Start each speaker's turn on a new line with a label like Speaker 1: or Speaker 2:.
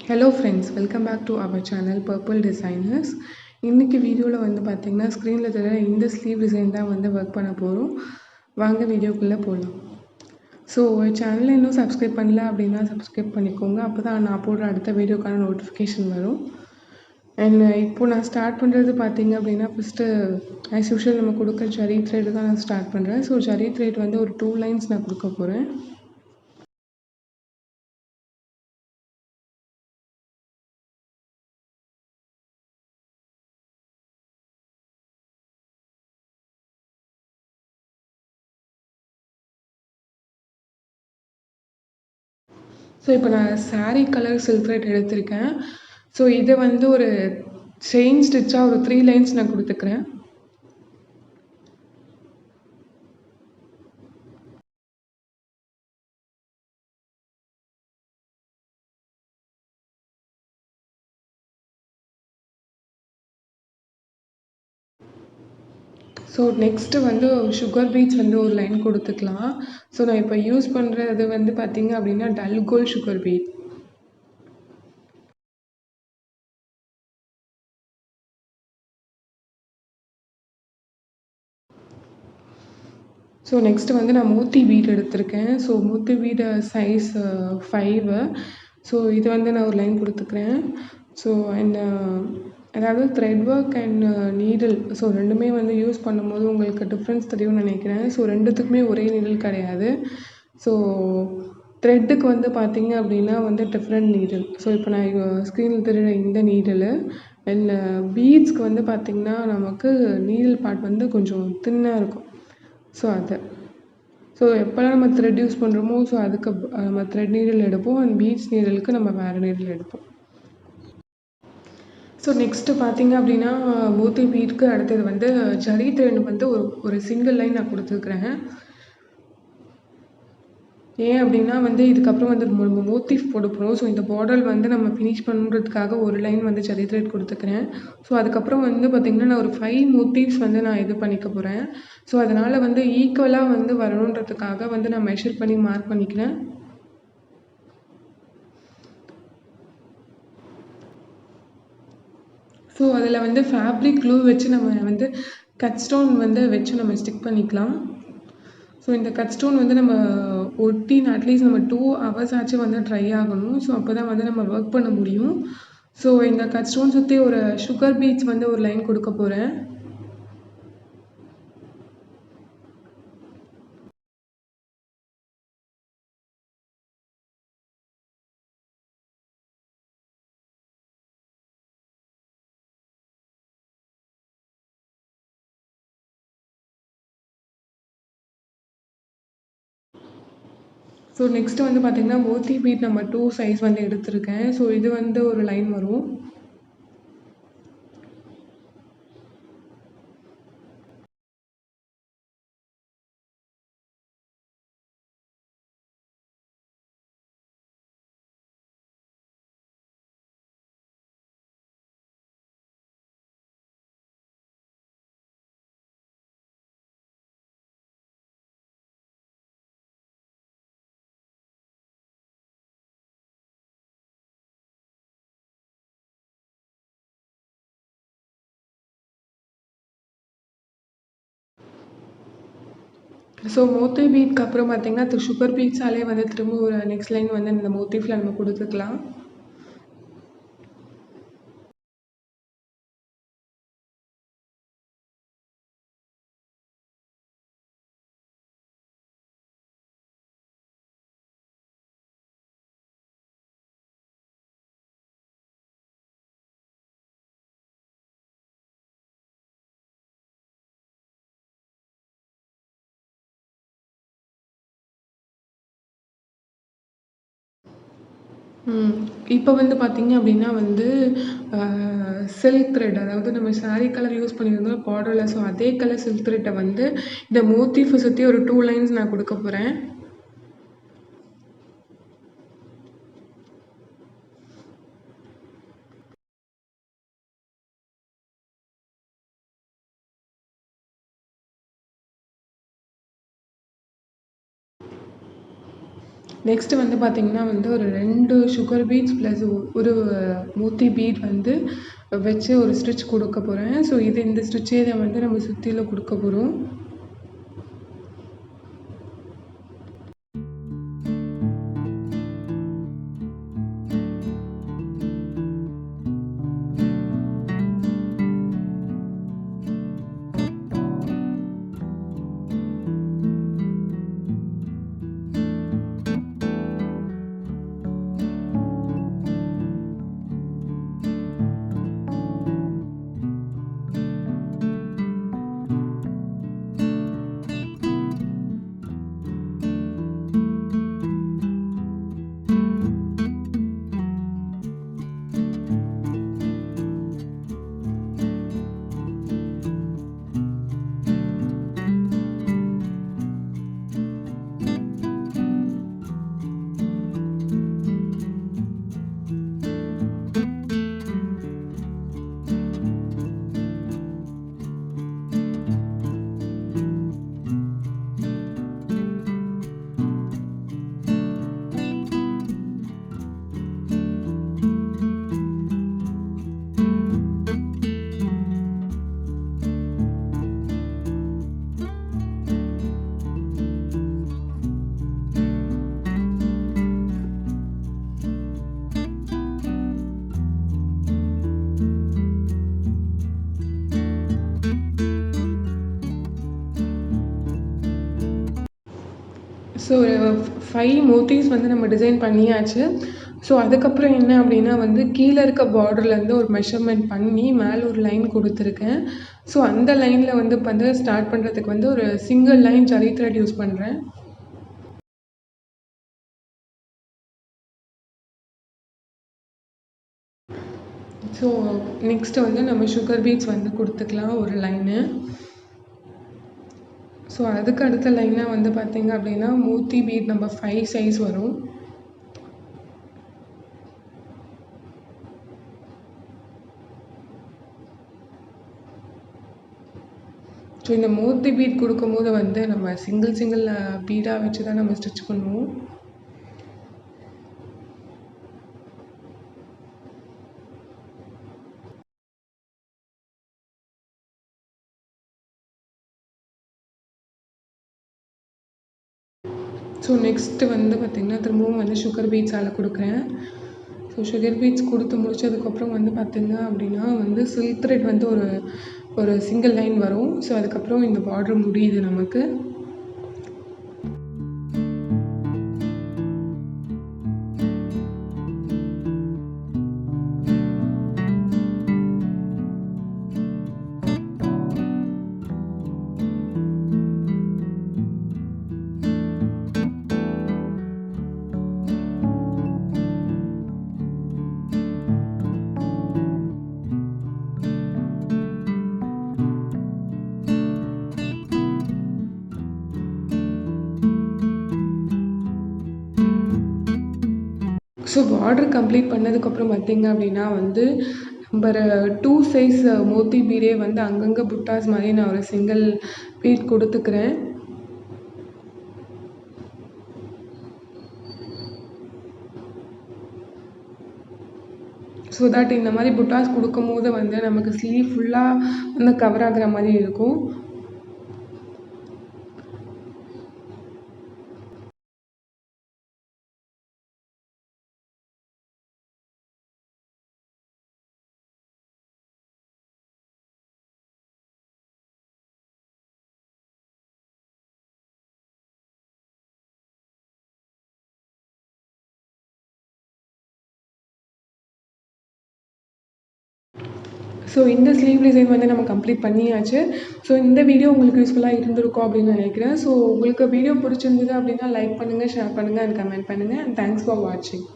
Speaker 1: Hello friends, welcome back to our channel Purple Designers. இன்னைக்கு வீடியோவில் வந்து பார்த்தீங்கன்னா ஸ்க்ரீனில் தர இந்த ஸ்லீவ் டிசைன் தான் வந்து ஒர்க் பண்ண போகிறோம். வாங்க வீடியோக்குள்ளே போகலாம். ஸோ சேனலை இன்னும் சப்ஸ்கிரைப் பண்ணல அப்படின்னா சப்ஸ்கிரைப் பண்ணிக்கோங்க. அப்போ தான் நான் போடுற அடுத்த வீடியோக்கான நோட்டிஃபிகேஷன் வரும். அண்ட் இப்போது நான் ஸ்டார்ட் பண்ணுறது பார்த்தீங்க அப்படின்னா ஃபஸ்ட்டு ஆஸ் யூஷுவல் நம்ம கொடுக்குற ஜரி த்ரெட் தான் நான் ஸ்டார்ட் பண்ணுறேன். ஸோ ஜரி த்ரெட் வந்து ஒரு 2 லைன்ஸ் நான் கொடுக்க போகிறேன். ஸோ இப்போ நான் சாரீ கலர் சில்க் த்ரெட் எடுத்திருக்கேன். ஸோ இதை வந்து ஒரு செயின் ஸ்டிச்சாக ஒரு 3 லைன்ஸ் நான் கொடுத்துக்கிறேன். ஸோ நெக்ஸ்ட்டு வந்து சுகர் பீட்ஸ் வந்து ஒரு லைன் கொடுத்துக்கலாம். ஸோ நான் இப்போ யூஸ் பண்ணுறது வந்து பார்த்தீங்க அப்படின்னா dull gold sugar bead. So next வந்து நான் மோத்தி பீட் எடுத்திருக்கேன். So moti bead size 5. So இது வந்து நான் ஒரு லைன் கொடுத்துக்கிறேன். ஸோ அண்ட் அதாவது thread work and needle so ரெண்டுமே வந்து யூஸ் பண்ணும்போது உங்களுக்கு டிஃப்ரென்ஸ் தெரியும்னு நினைக்கிறேன். ஸோ ரெண்டுத்துக்குமே ஒரே நீடில் கிடையாது. ஸோ த்ரெட்டுக்கு வந்து பார்த்தீங்க அப்படின்னா வந்து டிஃப்ரெண்ட் நீடில். ஸோ இப்போ நான் ஸ்க்ரீனில் தெரியுற இந்த நீடில் அண்ட் பீட்ஸ்க்கு வந்து பார்த்திங்கன்னா நமக்கு நீடில் பார்ட் வந்து கொஞ்சம் தின்னாக இருக்கும். ஸோ அது ஸோ எப்போல்லாம் நம்ம த்ரெட் யூஸ் பண்ணுறோமோ ஸோ அதுக்கு நம்ம த்ரெட் நீடில் எடுப்போம். அண்ட் பீட்ஸ் நீடிலுக்கு நம்ம வேறு நீடில் எடுப்போம். ஸோ நெக்ஸ்ட்டு பார்த்தீங்க அப்படின்னா மோத்தி பீட்க்கு அடுத்தது வந்து ஜரி த்ரெட் வந்து ஒரு சிங்கிள் லைன் நான் கொடுத்துருக்குறேன். ஏன் அப்படின்னா வந்து இதுக்கப்புறம் வந்து நம்ம மோத்திஃப் போட போகிறோம். ஸோ இந்த பார்டர் வந்து நம்ம ஃபினிஷ் பண்ணுறதுக்காக ஒரு லைன் வந்து ஜரி த்ரெட் கொடுத்துக்கிறேன். ஸோ அதுக்கப்புறம் வந்து பார்த்திங்கன்னா நான் ஒரு 5 மோட்டிவ்ஸ் வந்து நான் இது பண்ணிக்க போகிறேன். ஸோ அதனால் வந்து ஈக்குவலாக வந்து வரணுன்றதுக்காக வந்து நான் மெஷர் பண்ணி மார்க் பண்ணிக்கிறேன். ஸோ அதில் வந்து ஃபேப்ரிக் க்ளூ வச்சு நம்ம வந்து கட் ஸ்டோன் வந்து வச்சு நம்ம ஸ்டிக் பண்ணிக்கலாம். ஸோ இந்த கட் ஸ்டோன் வந்து நம்ம ஒட்டின்னு அட்லீஸ்ட் நம்ம 2 ஹவர்ஸ் ஆச்சும் வந்து ட்ரை ஆகணும். ஸோ அப்போ தான் வந்து நம்ம ஒர்க் பண்ண முடியும். ஸோ இந்த கட் ஸ்டோன் சுற்றி ஒரு சுகர் பீட்ஸ் வந்து ஒரு லைன் கொடுக்க போகிறேன். ஸோ நெக்ஸ்ட்டு வந்து பார்த்திங்கன்னா மோத்தி பீட் நம்பர் 2 சைஸ் வந்து எடுத்திருக்கேன். ஸோ இது வந்து ஒரு லைன் வரும். ஸோ மோத்தி பீட்க்கு அப்புறம் பார்த்திங்கன்னா சுகர் பீட்ஸாலே வந்து திரும்ப ஒரு நெக்ஸ்ட் லைன் வந்து இந்த மோட்டிஃபில் நம்ம கொடுத்துக்கலாம். இப்போ வந்து பார்த்திங்க அப்படின்னா வந்து சில்க் த்ரெட் அதாவது நம்ம சாரீ கலர் யூஸ் பண்ணியிருந்தோம் பார்டரில். ஸோ அதே கலர் சில்க் த்ரெட்டை வந்து இந்த மோட்டிஃபை சுற்றி ஒரு 2 லைன்ஸ் நான் கொடுக்க போகிறேன். நெக்ஸ்ட்டு வந்து பார்த்திங்கன்னா வந்து ஒரு 2 சுகர் பீட்ஸ் ப்ளஸ் ஒரு மோத்தி பீட் வந்து வச்சு ஒரு ஸ்டிச் கொடுக்க போகிறேன். ஸோ இந்த ஸ்டிச்சே தான் வந்து நம்ம சுற்றிலும் கொடுக்க போகிறோம். ஸோ ஒரு 5 மோட்டிவ்ஸ் வந்து நம்ம டிசைன் பண்ணியாச்சு. ஸோ அதுக்கப்புறம் என்ன அப்படின்னா வந்து கீழே இருக்க பார்டர்லேருந்து ஒரு மெஷர்மெண்ட் பண்ணி மேலே ஒரு லைன் கொடுத்துருக்கேன். ஸோ அந்த லைனில் வந்து ஸ்டார்ட் பண்ணுறதுக்கு வந்து ஒரு single line zari thread use பண்ணுறேன். ஸோ நெக்ஸ்ட்டு வந்து நம்ம சுகர் பீட்ஸ் வந்து கொடுத்துக்கலாம் ஒரு லைனு. ஸோ அதுக்கு அடுத்த லைனாக வந்து பார்த்திங்க அப்படின்னா மோத்தி பீட் நம்ம 5 சைஸ் வரும். ஸோ இந்த மோத்தி பீட் கொடுக்கும்போது வந்து நம்ம சிங்கிள் பீடாக வச்சு தான் நம்ம ஸ்டிச் பண்ணுவோம். ஸோ நெக்ஸ்ட்டு வந்து பார்த்திங்கன்னா திரும்பவும் வந்து சுகர் பீட்ஸால் கொடுக்குறேன். ஸோ சுகர் பீட்ஸ் கொடுத்து முடிச்சதுக்கப்புறம் வந்து பார்த்திங்க அப்படின்னா வந்து சில்க் த்ரெட் வந்து ஒரு சிங்கிள் லைன் வரும். ஸோ அதுக்கப்புறம் இந்த பார்டர் முடியுது நமக்கு. ஸோ பார்டர் கம்ப்ளீட் பண்ணதுக்கப்புறம் பார்த்திங்க அப்படின்னா வந்து நம்பர் 2 சைஸ் மோத்தி பீடே வந்து அங்கங்கே புட்டாஸ் மாதிரி நான் ஒரு சிங்கிள் பீட் கொடுத்துக்கிறேன். ஸோ தட் இந்த மாதிரி புட்டாஸ் கொடுக்கும்போது வந்து நமக்கு ஸ்லீவ் ஃபுல்லாக வந்து கவர் ஆகிற மாதிரி இருக்கும். ஸோ இந்த ஸ்லீவ் டிசைன் வந்து நம்ம கம்ப்ளீட் பண்ணியாச்சு. ஸோ இந்த வீடியோ உங்களுக்கு யூஸ்ஃபுல்லாக இருந்திருக்கும் அப்படின்னு நினைக்கிறேன். ஸோ உங்களுக்கு வீடியோ பிடிச்சிருந்தது அப்படின்னா லைக் பண்ணுங்கள், ஷேர் பண்ணுங்கள் அண்ட் கமெண்ட் பண்ணுங்கள். அண்ட் தேங்க்ஸ் ஃபார் வாட்சிங்.